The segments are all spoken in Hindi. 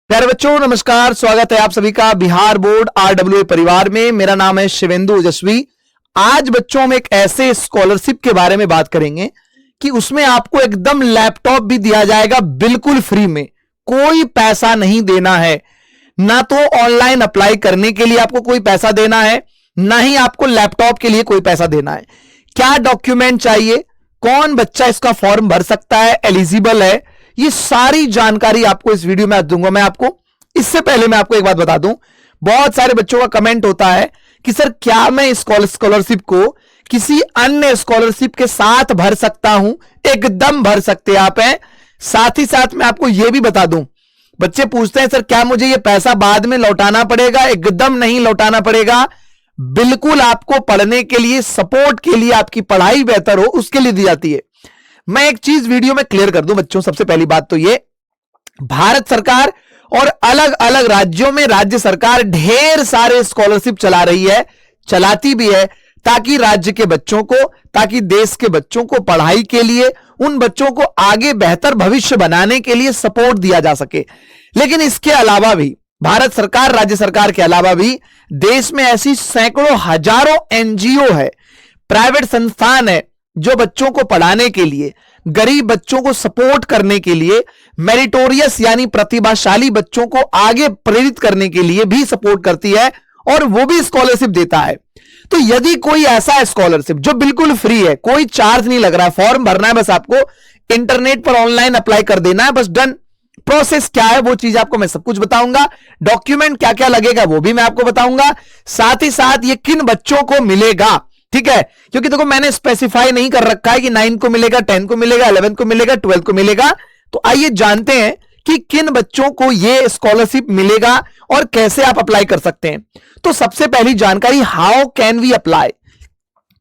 प्यारे बच्चों नमस्कार, स्वागत है आप सभी का बिहार बोर्ड आरडब्ल्यूए परिवार में। मेरा नाम है शिवेंदु ओजस्वी। आज बच्चों हम एक ऐसे स्कॉलरशिप के बारे में बात करेंगे कि उसमें आपको एकदम लैपटॉप भी दिया जाएगा बिल्कुल फ्री में, कोई पैसा नहीं देना है। ना तो ऑनलाइन अप्लाई करने के लिए आपको कोई पैसा देना है, ना ही आपको लैपटॉप के लिए कोई पैसा देना है। क्या डॉक्यूमेंट चाहिए, कौन बच्चा इसका फॉर्म भर सकता है, एलिजिबल है, ये सारी जानकारी आपको इस वीडियो में दूंगा मैं आपको। इससे पहले मैं आपको एक बात बता दूं, बहुत सारे बच्चों का कमेंट होता है कि सर क्या मैं स्कॉलरशिप को किसी अन्य स्कॉलरशिप के साथ भर सकता हूं? एकदम भर सकते आप हैं। साथ ही साथ मैं आपको यह भी बता दूं, बच्चे पूछते हैं सर क्या मुझे यह पैसा बाद में लौटाना पड़ेगा? एकदम नहीं लौटाना पड़ेगा। बिल्कुल आपको पढ़ने के लिए, सपोर्ट के लिए, आपकी पढ़ाई बेहतर हो उसके लिए दी जाती है। मैं एक चीज वीडियो में क्लियर कर दूं बच्चों, सबसे पहली बात तो ये, भारत सरकार और अलग अलग राज्यों में राज्य सरकार ढेर सारे स्कॉलरशिप चला रही है, चलाती भी है, ताकि राज्य के बच्चों को, ताकि देश के बच्चों को पढ़ाई के लिए, उन बच्चों को आगे बेहतर भविष्य बनाने के लिए सपोर्ट दिया जा सके। लेकिन इसके अलावा भी भारत सरकार, राज्य सरकार के अलावा भी देश में ऐसी सैकड़ों हजारों एनजीओ है, प्राइवेट संस्थान है, जो बच्चों को पढ़ाने के लिए, गरीब बच्चों को सपोर्ट करने के लिए, मेरिटोरियस यानी प्रतिभाशाली बच्चों को आगे प्रेरित करने के लिए भी सपोर्ट करती है और वो भी स्कॉलरशिप देता है। तो यदि कोई ऐसा स्कॉलरशिप जो बिल्कुल फ्री है, कोई चार्ज नहीं लग रहा है, फॉर्म भरना है, बस आपको इंटरनेट पर ऑनलाइन अप्लाई कर देना है, बस डन। प्रोसेस क्या है वो चीज आपको मैं सब कुछ बताऊंगा, डॉक्यूमेंट क्या क्या लगेगा वो भी मैं आपको बताऊंगा। साथ ही साथ ये किन बच्चों को मिलेगा, ठीक है, क्योंकि देखो मैंने स्पेसिफाई नहीं कर रखा है कि 9 को मिलेगा, 10 को मिलेगा, 11 को मिलेगा, 12 को मिलेगा। तो आइए जानते हैं कि किन बच्चों को यह स्कॉलरशिप मिलेगा और कैसे आप अप्लाई कर सकते हैं। तो सबसे पहली जानकारी, हाउ कैन वी अप्लाई,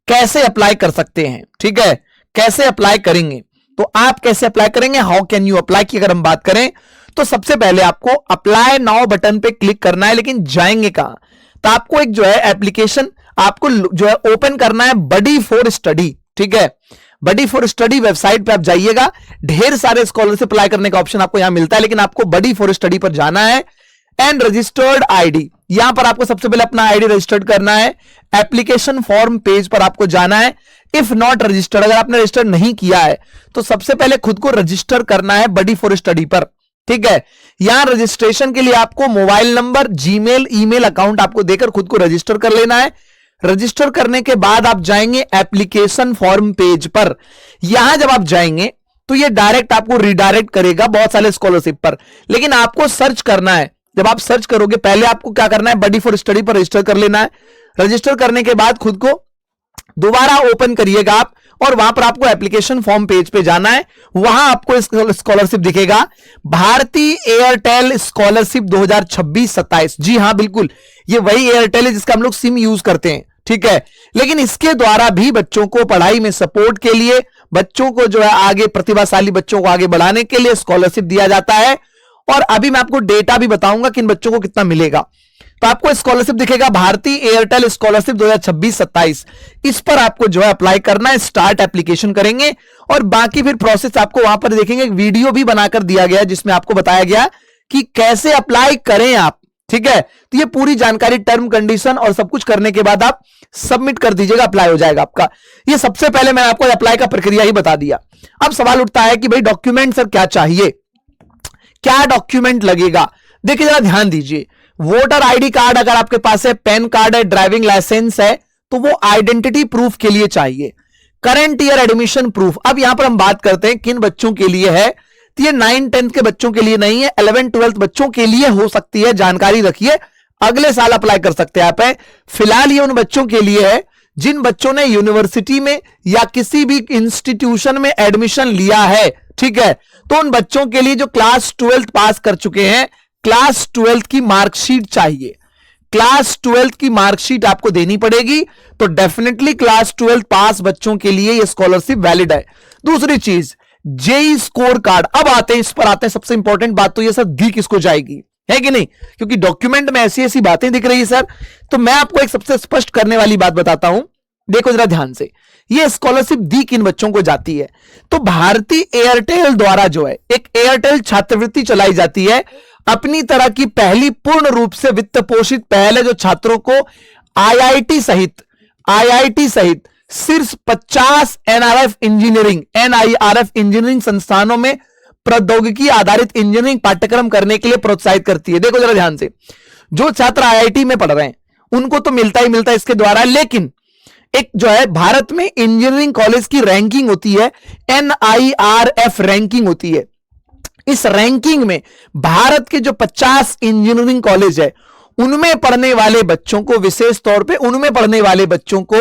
कैसे अप्लाई कर सकते हैं, ठीक है, कैसे अप्लाई करेंगे। तो आप कैसे अप्लाई करेंगे, हाउ कैन यू अप्लाई की अगर हम बात करें तो सबसे पहले आपको अप्लाई नाउ बटन पे क्लिक करना है। लेकिन जाएंगे कहां? तो आपको एक जो है एप्लीकेशन आपको जो है ओपन करना है, बडी फॉर स्टडी, ठीक है, बडी फॉर स्टडी वेबसाइट पे आप जाइएगा। ढेर सारे स्कॉलरशिप अप्लाई करने का ऑप्शन आपको यहां मिलता है, लेकिन आपको बडी फॉर स्टडी पर जाना है। एंड रजिस्टर्ड आईडी, यहां पर आपको सबसे पहले अपना आईडी रजिस्टर्ड करना है। एप्लीकेशन फॉर्म पेज पर आपको जाना है। इफ नॉट रजिस्टर्ड, अगर आपने रजिस्टर नहीं किया है तो सबसे पहले खुद को रजिस्टर करना है बडी फॉर स्टडी पर, ठीक है। यहां रजिस्ट्रेशन के लिए आपको mobile number, Gmail, email account आपको देकर खुद को रजिस्टर कर लेना है। रजिस्टर करने के बाद आप जाएंगे एप्लीकेशन फॉर्म पेज पर। यहां जब आप जाएंगे तो ये डायरेक्ट आपको रिडायरेक्ट करेगा बहुत सारे स्कॉलरशिप पर, लेकिन आपको सर्च करना है। जब आप सर्च करोगे, पहले आपको क्या करना है, बडी फॉर स्टडी पर रजिस्टर कर लेना है। रजिस्टर करने के बाद खुद को दोबारा ओपन करिएगा आप, और वहां पर आपको एप्लीकेशन फॉर्म पेज पे जाना है। वहां आपको स्कॉलरशिप दिखेगा, भारतीय एयरटेल स्कॉलरशिप 2026-27। जी हां, बिल्कुल ये वही एयरटेल है जिसका हम लोग सिम यूज करते हैं, ठीक है। लेकिन इसके द्वारा भी बच्चों को पढ़ाई में सपोर्ट के लिए, बच्चों को जो है आगे, प्रतिभाशाली बच्चों को आगे बढ़ाने के लिए स्कॉलरशिप दिया जाता है। और अभी मैं आपको डेटा भी बताऊंगा कि इन बच्चों को कितना मिलेगा। तो आपको स्कॉलरशिप दिखेगा भारतीय एयरटेल स्कॉलरशिप 2026-27। इस पर आपको जो है अप्लाई करना है, स्टार्ट एप्लीकेशन करेंगे और बाकी फिर प्रोसेस आपको वहां पर देखेंगे। एक वीडियो भी बनाकर दिया गया जिसमें आपको बताया गया कि कैसे अप्लाई करें आप, ठीक है। तो ये पूरी जानकारी, टर्म कंडीशन और सब कुछ करने के बाद आप सबमिट कर दीजिएगा, अप्लाई हो जाएगा आपका। ये सबसे पहले मैंने आपको अप्लाई का प्रक्रिया ही बता दिया। अब सवाल उठता है कि भाई डॉक्यूमेंट सर क्या चाहिए, क्या डॉक्यूमेंट लगेगा। देखिए जरा ध्यान दीजिए, वोटर आईडी कार्ड अगर आपके पास है, पैन कार्ड है, ड्राइविंग लाइसेंस है, तो वो आइडेंटिटी प्रूफ के लिए चाहिए। करंट ईयर एडमिशन प्रूफ, अब यहां पर हम बात करते हैं किन बच्चों के लिए है। तो ये 9-10 के बच्चों के लिए नहीं है, 11-12 बच्चों के लिए हो सकती है। जानकारी रखिए, अगले साल अप्लाई कर सकते हैं आप। फिलहाल ये उन बच्चों के लिए है जिन बच्चों ने यूनिवर्सिटी में या किसी भी इंस्टीट्यूशन में एडमिशन लिया है, ठीक है। तो उन बच्चों के लिए जो क्लास 12 पास कर चुके हैं, क्लास 12 की मार्कशीट चाहिए। क्लास 12 की मार्कशीट आपको देनी पड़ेगी। तो डेफिनेटली क्लास 12 पास बच्चों के लिए यह स्कॉलरशिप वैलिड है। दूसरी चीज, जेई स्कोर कार्ड। अब आते हैं, इस पर आते हैं, सबसे इंपॉर्टेंट बात तो यह सर दी किसको जाएगी, है कि नहीं, क्योंकि डॉक्यूमेंट में ऐसी ऐसी बातें दिख रही है सर। तो मैं आपको एक सबसे स्पष्ट करने वाली बात बताता हूं, देखो जरा ध्यान से, ये स्कॉलरशिप दी किन बच्चों को जाती है। तो भारतीय एयरटेल द्वारा जो है एक एयरटेल छात्रवृत्ति चलाई जाती है। अपनी तरह की पहली पूर्ण रूप से वित्त पोषित पहल है जो छात्रों को आईआईटी सहित शीर्ष 50 एनआरएफ इंजीनियरिंग संस्थानों में प्रौद्योगिकी आधारित इंजीनियरिंग पाठ्यक्रम करने के लिए प्रोत्साहित करती है। देखो जरा ध्यान से, जो छात्र आईआईटी में पढ़ रहे हैं उनको तो मिलता ही मिलता है इसके द्वारा, लेकिन एक जो है भारत में इंजीनियरिंग कॉलेज की रैंकिंग होती है, NIRF रैंकिंग होती है। इस रैंकिंग में भारत के जो 50 इंजीनियरिंग कॉलेज है उनमें पढ़ने वाले बच्चों को, विशेष तौर पे उनमें पढ़ने वाले बच्चों को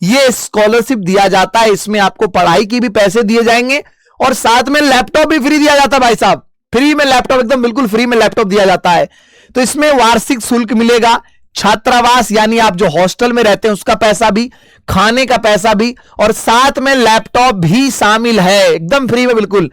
यह स्कॉलरशिप दिया जाता है। इसमें आपको पढ़ाई की भी पैसे दिए जाएंगे और साथ में लैपटॉप भी फ्री दिया जाता है। भाई साहब, फ्री में लैपटॉप, एकदम बिल्कुल फ्री में लैपटॉप दिया जाता है। तो इसमें वार्षिक शुल्क मिलेगा, छात्रावास यानी आप जो हॉस्टल में रहते हैं उसका पैसा भी, खाने का पैसा भी, और साथ में लैपटॉप भी शामिल है, एकदम फ्री में बिल्कुल।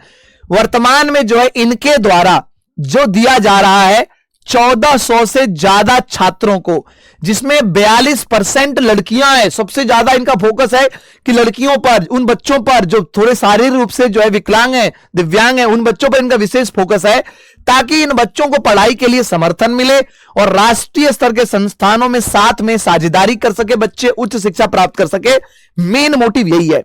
वर्तमान में जो है इनके द्वारा जो दिया जा रहा है 1400 से ज्यादा छात्रों को, जिसमें 42% लड़कियां हैं। सबसे ज्यादा इनका फोकस है कि लड़कियों पर, उन बच्चों पर जो थोड़े शारीरिक रूप से जो है विकलांग है, दिव्यांग है, उन बच्चों पर इनका विशेष फोकस है, ताकि इन बच्चों को पढ़ाई के लिए समर्थन मिले और राष्ट्रीय स्तर के संस्थानों में साथ में साझेदारी कर सके, बच्चे उच्च शिक्षा प्राप्त कर सके। मेन मोटिव यही है।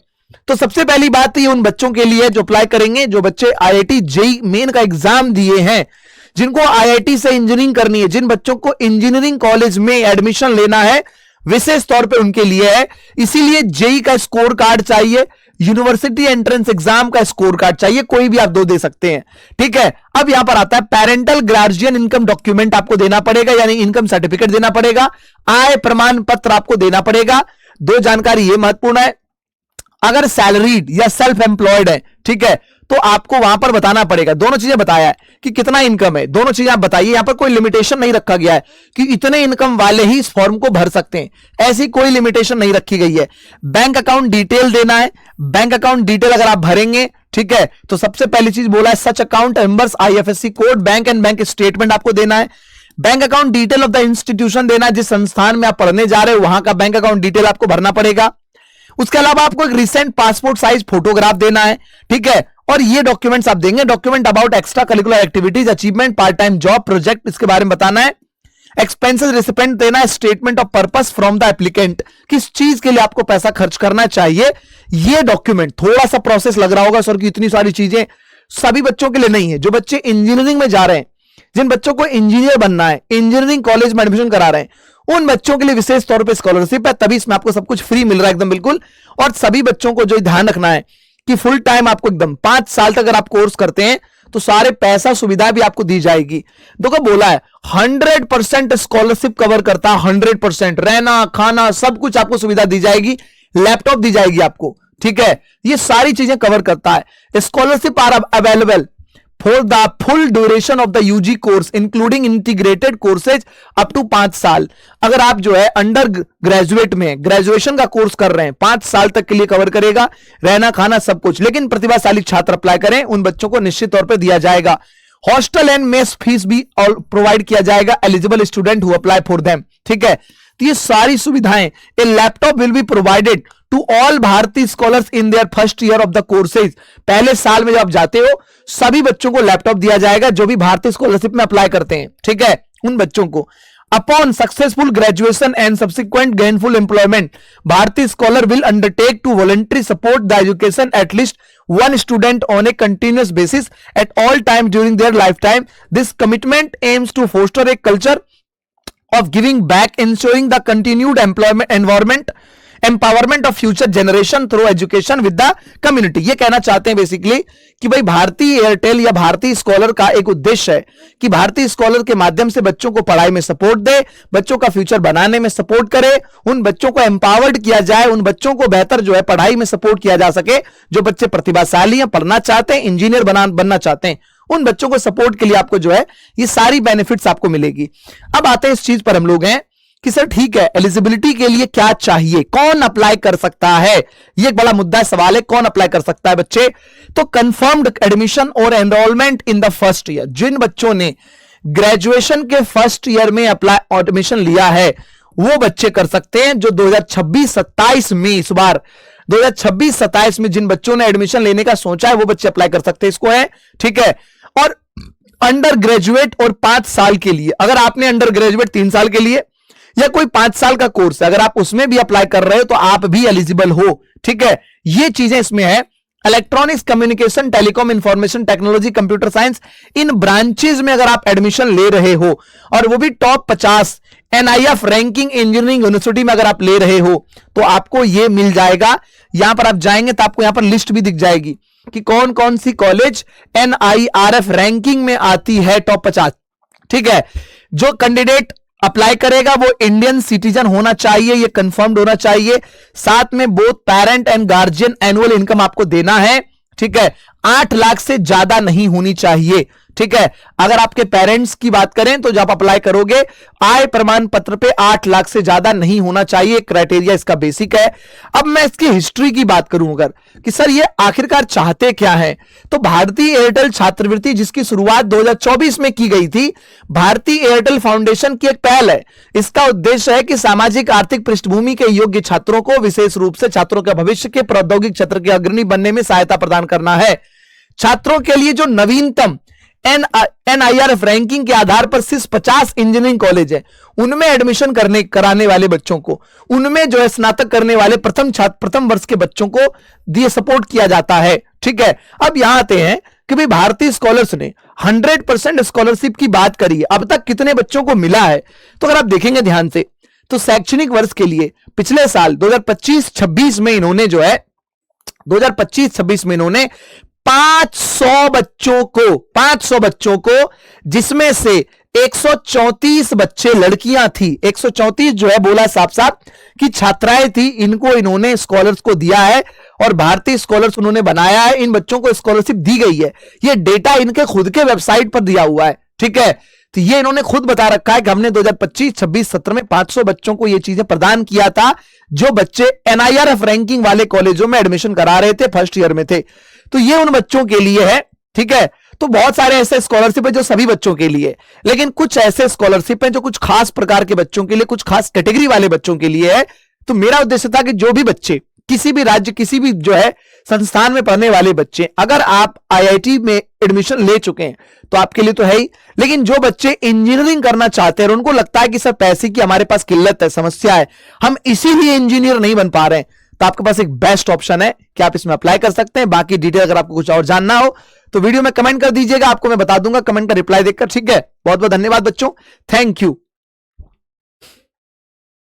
तो सबसे पहली बात ये उन बच्चों के लिए जो अप्लाई करेंगे, जो बच्चे आईआईटी जेईई मेन का एग्जाम दिए हैं, जिनको आईआईटी से इंजीनियरिंग करनी है, जिन बच्चों को इंजीनियरिंग कॉलेज में एडमिशन लेना है, विशेष तौर पे उनके लिए है। इसीलिए जेईई का स्कोर कार्ड चाहिए, यूनिवर्सिटी एंट्रेंस एग्जाम का स्कोर कार्ड चाहिए, कोई भी आप दो दे सकते हैं, ठीक है। अब यहां पर आता है पेरेंटल गार्जियन इनकम डॉक्यूमेंट आपको देना पड़ेगा, यानी इनकम सर्टिफिकेट देना पड़ेगा, आय प्रमाण पत्र आपको देना पड़ेगा। दो जानकारी ये महत्वपूर्ण है, अगर सैलरीड या सेल्फ एम्प्लॉयड है, ठीक है, तो आपको वहां पर बताना पड़ेगा। दोनों चीजें बताया है कि कितना इनकम है, दोनों चीजें आप बताइए। यहां पर कोई लिमिटेशन नहीं रखा गया है कि इतने इनकम वाले ही इस फॉर्म को भर सकते हैं, ऐसी कोई लिमिटेशन नहीं रखी गई है। बैंक अकाउंट डिटेल देना है, बैंक अकाउंट डिटेल अगर आप भरेंगे, ठीक है, तो सबसे पहली चीज बोला है such account members IFSC code, bank and bank statement आपको देना है। Bank account detail of the institution देना है, जिस संस्थान में आप पढ़ने जा रहे हो वहां का बैंक अकाउंट डिटेल आपको भरना पड़ेगा। उसके अलावा आपको एक रिसेंट पासपोर्ट साइज फोटोग्राफ देना है, ठीक है, और ये डॉक्यूमेंट्स आप देंगे। Document about extra curricular activities, achievement, part time job, project, इसके बारे में बताना है। एक्सपेंसेस रिसिपेंट देना है, statement of purpose from the applicant, किस चीज के लिए आपको पैसा खर्च करना चाहिए, ये डॉक्यूमेंट। थोड़ा सा प्रोसेस लग रहा होगा सर की इतनी सारी चीजें, सभी बच्चों के लिए नहीं है। जो बच्चे इंजीनियरिंग में जा रहे हैं, जिन बच्चों को इंजीनियर बनना है, इंजीनियरिंग कॉलेज में एडमिशन करा रहे हैं, उन बच्चों के लिए विशेष तौर पे स्कॉलरशिप है, तभी इसमें आपको सब कुछ फ्री मिल रहा है एकदम बिल्कुल। और सभी बच्चों को जो ध्यान रखना है कि फुल टाइम आपको एकदम 5 साल तक अगर आप कोर्स करते हैं तो सारे पैसा सुविधा भी आपको दी जाएगी। देखो बोला है 100% स्कॉलरशिप कवर करता है, 100% रहना खाना सब कुछ आपको सुविधा दी जाएगी, लैपटॉप दी जाएगी आपको, ठीक है, ये सारी चीजें कवर करता है। Scholarships are available for the full duration of the UG course including integrated courses up to 5 साल। अगर आप जो है अंडर ग्रेजुएट में ग्रेजुएशन का कोर्स कर रहे हैं, 5 साल तक के लिए कवर करेगा, रहना खाना सब कुछ। लेकिन प्रतिभाशाली छात्र अप्लाई करें, उन बच्चों को निश्चित तौर पर दिया जाएगा। हॉस्टल एंड मेस फीस भी प्रोवाइड किया जाएगा eligible student who apply for them, ठीक है। तो ये सारी सुविधाएं, a laptop will be provided to all Bharatiya scholars in their first year of the courses. पहले साल में जब आप जाते हो सभी बच्चों को लैपटॉप दिया जाएगा जो भी भारतीय स्कॉलरशिप में अप्लाई करते हैं, ठीक है, उन बच्चों को। Upon successful graduation and subsequent gainful employment, Bharatiya scholar will undertake to voluntary support the education at least one student on a continuous basis at all time during their lifetime. This commitment aims to foster a culture of giving back, ensuring the continued empowerment of future generation through education with the community. ये कहना चाहते हैं बेसिकली कि भाई भारतीय एयरटेल या भारतीय स्कॉलर का एक उद्देश्य है कि भारतीय स्कॉलर के माध्यम से बच्चों को पढ़ाई में सपोर्ट दे, बच्चों का फ्यूचर बनाने में सपोर्ट करे, उन बच्चों को एम्पावर्ड किया जाए, उन बच्चों को बेहतर जो है पढ़ाई में सपोर्ट किया जा सके। जो बच्चे प्रतिभाशाली हैं, पढ़ना चाहते हैं, इंजीनियर बनना चाहते हैं, उन बच्चों को सपोर्ट के लिए आपको जो है ये सारी बेनिफिट्स आपको मिलेगी। अब आते हैं इस चीज पर हम लोग हैं कि सर ठीक है, एलिजिबिलिटी के लिए क्या चाहिए, कौन अप्लाई कर सकता है, ये एक बड़ा मुद्दा सवाल है, कौन अप्लाई कर सकता है बच्चे। तो कंफर्म्ड एडमिशन और enrolment in the first year, जिन बच्चों ने ग्रेजुएशन के फर्स्ट ईयर में अप्लाई एडमिशन लिया है वो बच्चे कर सकते हैं। जो 2026-27 में, इस बार 2026-27 में जिन बच्चों ने एडमिशन लेने का सोचा है वो बच्चे अप्लाई कर सकते हैं, इसको है, ठीक है। और अंडर ग्रेजुएट और 5 साल के लिए, अगर आपने अंडर ग्रेजुएट 3 साल के लिए या कोई 5 साल का कोर्स है, अगर आप उसमें भी अप्लाई कर रहे हो तो आप भी एलिजिबल हो। ठीक है, ये चीजें इसमें है। Electronics, communication, telecom, information technology, computer science, इन ब्रांचेज में अगर आप एडमिशन ले रहे हो और वो भी top 50 NIF ranking engineering university में अगर आप ले रहे हो तो आपको ये मिल जाएगा। यहां पर आप जाएंगे तो आपको यहां पर लिस्ट भी दिख जाएगी कि कौन कौन सी कॉलेज NIRF रैंकिंग में आती है टॉप 50। ठीक है, जो कैंडिडेट अप्लाई करेगा वो इंडियन सिटीजन होना चाहिए, ये कंफर्म्ड होना चाहिए। साथ में both parent and guardian annual income आपको देना है। ठीक है, 8 लाख से ज्यादा नहीं होनी चाहिए। ठीक है, अगर आपके पेरेंट्स की बात करें तो जब आप अप्लाई करोगे आय प्रमाण पत्र पे 8 लाख से ज्यादा नहीं होना चाहिए, क्राइटेरिया इसका बेसिक है। अब मैं इसकी हिस्ट्री की बात करूं अगर कि सर ये आखिरकार चाहते क्या है, तो भारतीय एयरटेल छात्रवृत्ति जिसकी शुरुआत 2024 में की गई थी, भारतीय एयरटेल फाउंडेशन की एक पहल है। इसका उद्देश्य है कि सामाजिक आर्थिक पृष्ठभूमि के योग्य छात्रों को, विशेष रूप से छात्रों के भविष्य के प्रौद्योगिक क्षेत्र के अग्रणी बनने में सहायता प्रदान करना है। छात्रों के लिए जो नवीनतम NIRF रैंकिंग के आधार पर सिर्फ 50 इंजीनियरिंग कॉलेज है, उनमें एडमिशन कराने वाले बच्चों को, उनमें जो है स्नातक करने वाले प्रथम वर्ष के बच्चों को दिए सपोर्ट किया जाता है। ठीक है, अब यहां आते हैं कि भाई भारतीय स्कॉलर्स ने 100% स्कॉलरशिप की बात करी है, अब तक कितने बच्चों को मिला है। तो अगर आप देखेंगे ध्यान से तो शैक्षणिक वर्ष के लिए पिछले साल 2025-26 में इन्होंने जो है 2025-26 में इन्होंने 500 बच्चों को जिसमें से 134 बच्चे लड़कियां थी, 134 जो है बोला साफ साफ कि छात्राएं थी, इनको इन्होंने स्कॉलर्स को दिया है और भारतीय स्कॉलर्स उन्होंने बनाया है। इन बच्चों को स्कॉलरशिप दी गई है, ये डेटा इनके खुद के वेबसाइट पर दिया हुआ है। ठीक है, तो ये इन्होंने खुद बता रखा है कि हमने 2025-26-17 में 500 बच्चों को ये चीजें प्रदान किया था जो बच्चे NIRF रैंकिंग वाले कॉलेजों में एडमिशन करा रहे थे, फर्स्ट ईयर में थे। तो ये उन बच्चों के लिए है। ठीक है, तो बहुत सारे ऐसे स्कॉलरशिप है जो सभी बच्चों के लिए, लेकिन कुछ ऐसे स्कॉलरशिप है जो कुछ खास प्रकार के बच्चों के लिए, कुछ खास कैटेगरी वाले बच्चों के लिए है। तो मेरा उद्देश्य था कि जो भी बच्चे किसी भी राज्य, किसी भी जो है संस्थान में पढ़ने वाले बच्चे, अगर आप IIT में एडमिशन ले चुके हैं तो आपके लिए तो है ही, लेकिन जो बच्चे इंजीनियरिंग करना चाहते हैं और उनको लगता है कि सर पैसे की हमारे पास किल्लत है, समस्या है, हम इसीलिए इंजीनियर नहीं बन पा रहे हैं, तो आपके पास एक बेस्ट ऑप्शन है कि आप इसमें अप्लाई कर सकते हैं। बाकी डिटेल अगर आपको कुछ और जानना हो तो वीडियो में कमेंट कर दीजिएगा, आपको मैं बता दूंगा कमेंट का रिप्लाई देखकर। ठीक है, बहुत बहुत धन्यवाद बच्चों, थैंक यू।